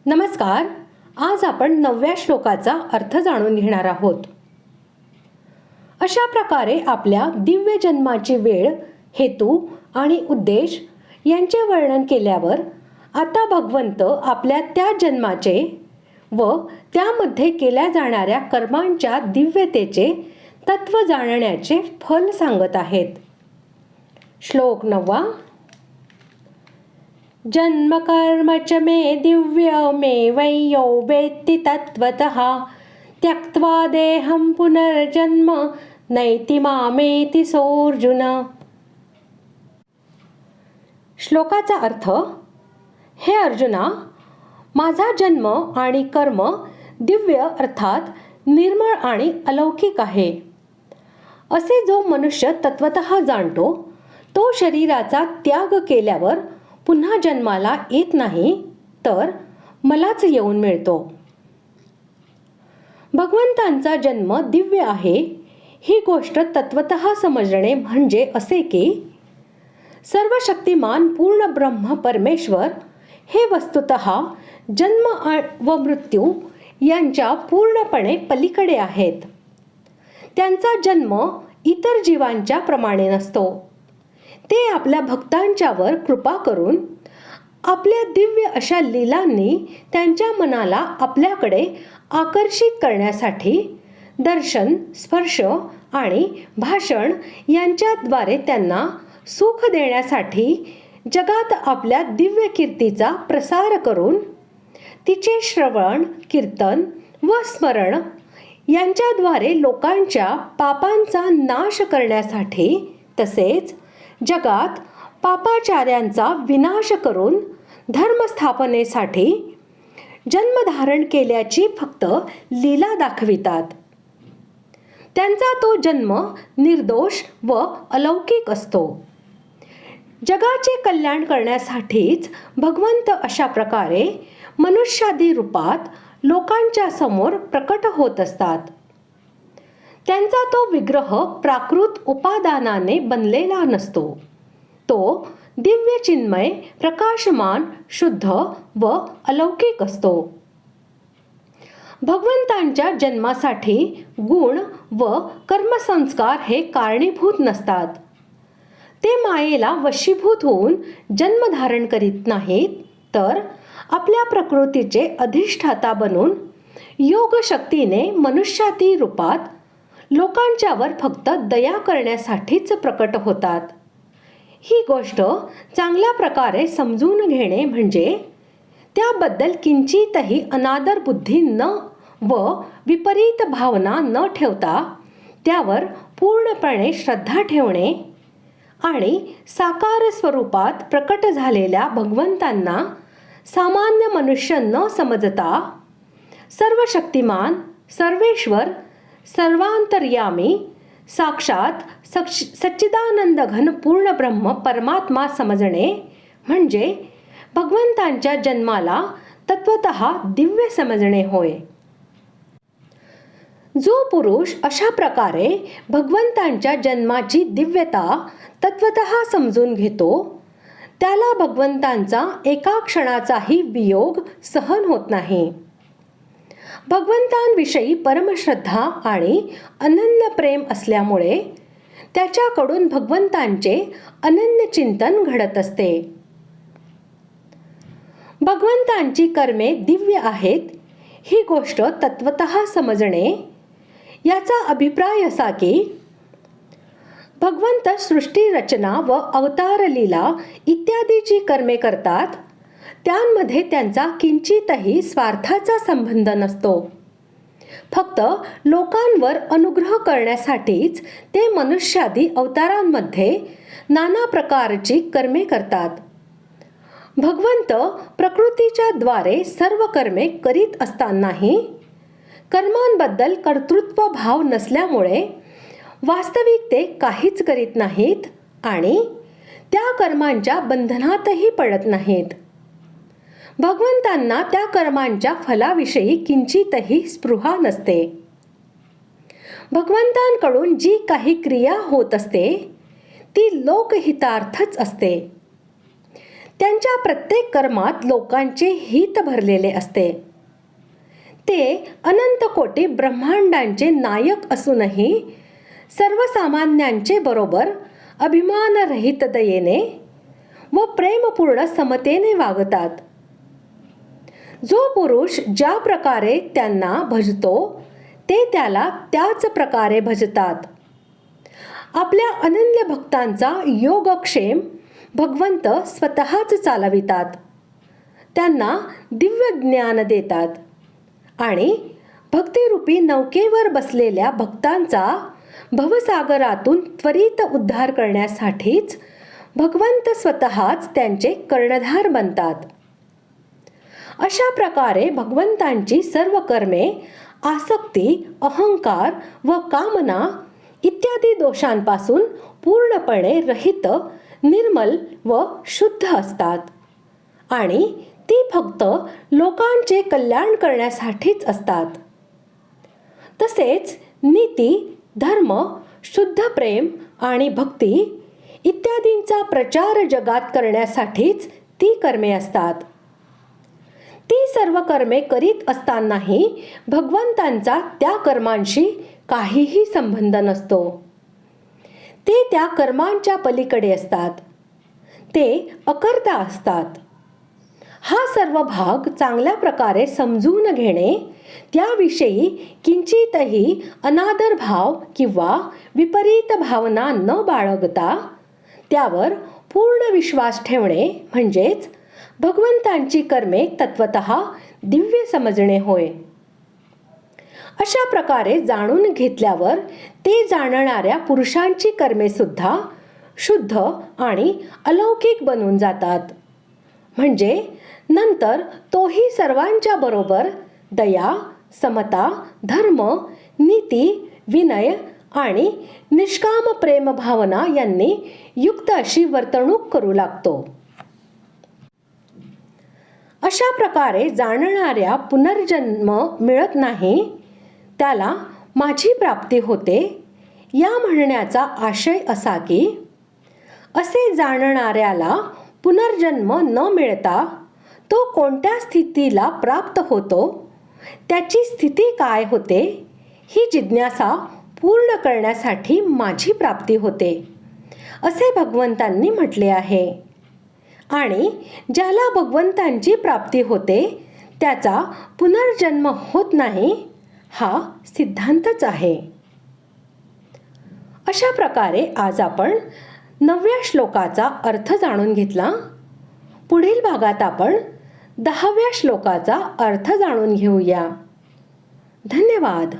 नमस्कार. आज आपण 9व्या श्लोकाचा अर्थ जाणून घेणार आहोत. अशा प्रकारे आपल्या दिव्य जन्माची वेळ, हेतू आणि उद्देश यांचे वर्णन केल्यावर आता भगवंत आपल्या त्या जन्माचे व त्यामध्ये केल्या जाणाऱ्या कर्मांच्या दिव्यतेचे तत्व जाणण्याचे फल सांगत आहेत. श्लोक 9. जन्म कर्म च मे दिव्य मे वैयो वेत्ति तत्वतः त्यक्त्वा देहं पुनर्जन्म नैति मामेति सोऽर्जुन. श्लोकाचा अर्थ: हे अर्जुना, माझा जन्म आणि कर्म दिव्य अर्थात निर्मळ आणि अलौकिक आहे. असे जो मनुष्य तत्वतः जाणतो तो शरीराचा त्याग केल्यावर पुन्हा जन्माला येत नाही, तर मलाच येऊन मिळतो. भगवंतांचा जन्म दिव्य आहे ही गोष्ट तत्वतः समजणे म्हणजे असे की सर्व शक्तिमान पूर्ण ब्रह्म परमेश्वर हे वस्तुतः जन्म व मृत्यू यांच्या पूर्णपणे पलीकडे आहेत. त्यांचा जन्म इतर जीवांच्या प्रमाणे नसतो. ते आपल्या भक्तांच्यावर कृपा करून आपल्या दिव्य अशा लीलांनी त्यांच्या मनाला आपल्याकडे आकर्षित करण्यासाठी दर्शन, स्पर्श आणि भाषण यांच्याद्वारे त्यांना सुख देण्यासाठी जगात आपल्या दिव्य कीर्तीचा प्रसार करून तिचे श्रवण, कीर्तन व स्मरण यांच्याद्वारे लोकांच्या पापांचा नाश करण्यासाठी तसेच जगात पापाचार्यांचा विनाश करून धर्मस्थापनेसाठी जन्मधारण केल्याची फक्त लीला दाखवितात. त्यांचा तो जन्म निर्दोष व अलौकिक असतो. जगाचे कल्याण करण्यासाठीच भगवंत अशा प्रकारे मनुष्यादी रूपात लोकांच्या समोर प्रकट होत असतात. त्यांचा तो विग्रह प्राकृत उपादानाने बनलेला नसतो. तो दिव्य, चिन्मय, प्रकाशमान, शुद्ध व अलौकिक असतो. भगवंतांच्या जन्मासाठी गुण व कर्मसंस्कार हे कारणीभूत नसतात. ते मायेला वशीभूत होऊन जन्म धारण करीत नाहीत, तर आपल्या प्रकृतीचे अधिष्ठाता बनून योग शक्तीने मनुष्यादी रूपात लोकांच्यावर फक्त दया करण्यासाठीच प्रकट होतात. ही गोष्ट चांगल्या प्रकारे समजून घेणे म्हणजे त्याबद्दल किंचितही अनादर बुद्धी न व विपरीत भावना न ठेवता त्यावर पूर्णपणे श्रद्धा ठेवणे आणि साकार स्वरूपात प्रकट झालेल्या भगवंतांना सामान्य मनुष्य न समजता सर्व शक्तिमान, सर्वेश्वर, सर्वांतर्यामी, साक्षात सच्चिदानंद घन पूर्ण ब्रह्म परमात्मा समजणे म्हणजे भगवंतांच्या जन्माला तत्वतः दिव्य समजणे होय. जो पुरुष अशा प्रकारे भगवंतांच्या जन्माची दिव्यता तत्वतः समजून घेतो त्याला भगवंतांचा एका क्षणाचाही वियोग सहन होत नाही. भगवंतांविषयी परमश्रद्धा आणि अनन्य प्रेम असल्यामुळे त्याच्याकडून भगवंतांचे अनन्य चिंतन घडत असते. भगवंतांची कर्मे दिव्य आहेत ही गोष्ट तत्वतः समजणे याचा अभिप्राय असा की भगवंत सृष्टी रचना व अवतार लीला इत्यादी जी कर्मे करतात त्यांमध्ये त्यांचा किंचितही स्वार्थाचा संबंध नसतो. फक्त लोकांवर अनुग्रह करण्यासाठीच ते मनुष्यादी अवतारांमध्ये नाना प्रकारची कर्मे करतात. भगवंत प्रकृतीच्या द्वारे सर्व कर्मे करीत असतानाही कर्मांबद्दल कर्तृत्व भाव नसल्यामुळे वास्तविक ते काहीच करीत नाहीत आणि त्या कर्मांच्या बंधनातही पडत नाहीत. भगवंतांना त्या कर्मांच्या फलाविषयी किंचितही स्पृहा नसते. भगवंतांकडून जी काही क्रिया होत असते ती लोकहितार्थच असते. त्यांच्या प्रत्येक कर्मात लोकांचे हित भरलेले असते. ते अनंत कोटी ब्रह्मांडांचे नायक असूनही सर्वसामान्यांचे बरोबर अभिमानरहित दयेने व प्रेमपूर्ण समतेने वागतात. जो पुरुष ज्या प्रकारे त्यांना भजतो ते त्याला त्याच प्रकारे भजतात. आपल्या अनन्य भक्तांचा योगक्षेम भगवंत स्वतःच चालवितात. त्यांना दिव्य ज्ञान देतात आणि भक्तिरूपी नौकेवर बसलेल्या भक्तांचा भवसागरातून त्वरित उद्धार करण्यासाठीच भगवंत स्वतःच त्यांचे कर्णधार बनतात. अशा प्रकारे भगवंतांची सर्व कर्मे आसक्ती, अहंकार व कामना इत्यादी दोषांपासून पूर्णपणे रहित, निर्मल व शुद्ध असतात आणि ती फक्त लोकांचे कल्याण करण्यासाठीच असतात. तसेच नीती, धर्म, शुद्ध प्रेम आणि भक्ती इत्यादींचा प्रचार जगात करण्यासाठीच ती कर्मे असतात. ती सर्व कर्मे करीत असतानाही भगवंतांचा त्या कर्मांशी काहीही संबंध नसतो. ते त्या कर्मांच्या पलीकडे असतात. ते अकर्ता असतात. हा सर्व भाग चांगल्या प्रकारे समजून घेणे, त्याविषयी किंचितही अनादर भाव किंवा विपरीत भावना न बाळगता त्यावर पूर्ण विश्वास ठेवणे म्हणजेच भगवंतांची कर्मे तत्वतः दिव्य समजणे होय. अशा प्रकारे जाणून घेतल्यावर ते जाणणाऱ्या पुरुषांची कर्मे सुद्धा शुद्ध आणि अलौकिक बनून जातात. म्हणजे नंतर तोही सर्वांच्या बरोबर दया, समता, धर्म, नीती, विनय आणि निष्काम प्रेम भावना यांनी युक्त अशी वर्तणूक करू लागतो. अशा प्रकारे जाणणाऱ्या पुनर्जन्म मिळत नाही त्याला माझी प्राप्ती होते या म्हणण्याचा आशय असा की असे जाणणाऱ्याला पुनर्जन्म न मिळता तो कोणत्या स्थितीला प्राप्त होतो, त्याची स्थिती काय होते ही जिज्ञासा पूर्ण करण्यासाठी माझी प्राप्ती होते असे भगवंतांनी म्हटले आहे. आणि ज्याला भगवंतांची प्राप्ती होते त्याचा पुनर्जन्म होत नाही हा सिद्धांतच आहे. अशा प्रकारे आज आपण 9व्या श्लोकाचा अर्थ जाणून घेतला. पुढील भागात आपण 10व्या श्लोकाचा अर्थ जाणून घेऊया. धन्यवाद.